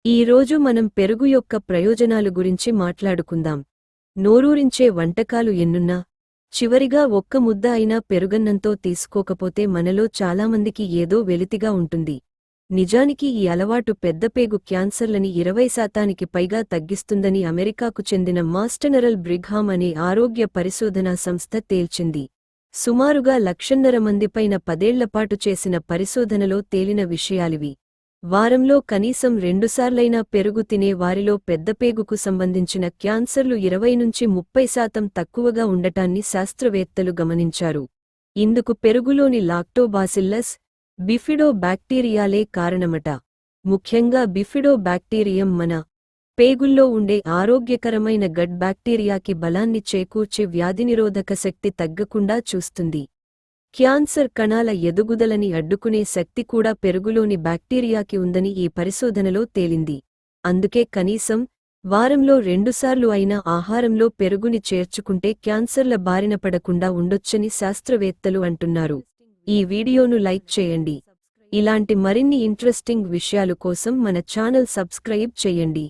ఈరోజు మనం పెరుగు యొక్క ప్రయోజనాలు గురించి మాట్లాడుకుందాం. నోరూరించే వంటకాలు ఎన్నున్నా చివరిగా ఒక్క ముద్ద అయినా పెరుగన్నంతో తీసుకోకపోతే మనలో చాలామందికి ఏదో వెలితిగా ఉంటుంది. నిజానికి ఈ అలవాటు పెద్దపేగు క్యాన్సర్లని 20% పైగా తగ్గిస్తుందని అమెరికాకు చెందిన మాస్టనరల్ బ్రిగ్హామ్ అనే ఆరోగ్య పరిశోధనా సంస్థ తేల్చింది. సుమారుగా 1,50,000 మందిపైన 10 ఏళ్లపాటు చేసిన పరిశోధనలో తేలిన విషయాలివి. వారంలో కనీసం 2 సార్లైనా పెరుగు తినే వారిలో పెద్దపేగుకు సంబంధించిన క్యాన్సర్లు 20-30% తక్కువగా ఉండటాన్ని శాస్త్రవేత్తలు గమనించారు. ఇందుకు పెరుగులోని లాక్టోబాసిల్లస్, బిఫిడో బ్యాక్టీరియాలే కారణమట. ముఖ్యంగా బిఫిడో బ్యాక్టీరియం మన పేగుల్లో ఉండే ఆరోగ్యకరమైన గట్ బ్యాక్టీరియాకి బలాన్ని చేకూర్చి వ్యాధినిరోధక శక్తి తగ్గకుండా చూస్తుంది. క్యాన్సర్ కణాల ఎదుగుదలని అడ్డుకునే శక్తి కూడా పెరుగులోని బ్యాక్టీరియాకి ఉందని ఈ పరిశోధనలో తేలింది. అందుకే కనీసం వారంలో 2 సార్లు అయినా ఆహారంలో పెరుగుని చేర్చుకుంటే క్యాన్సర్ల బారిన పడకుండా ఉండొచ్చని శాస్త్రవేత్తలు అంటున్నారు. ఈ వీడియోను లైక్ చేయండి. ఇలాంటి మరిన్ని ఇంట్రెస్టింగ్ విషయాలు కోసం మన ఛానల్ సబ్స్క్రైబ్ చేయండి.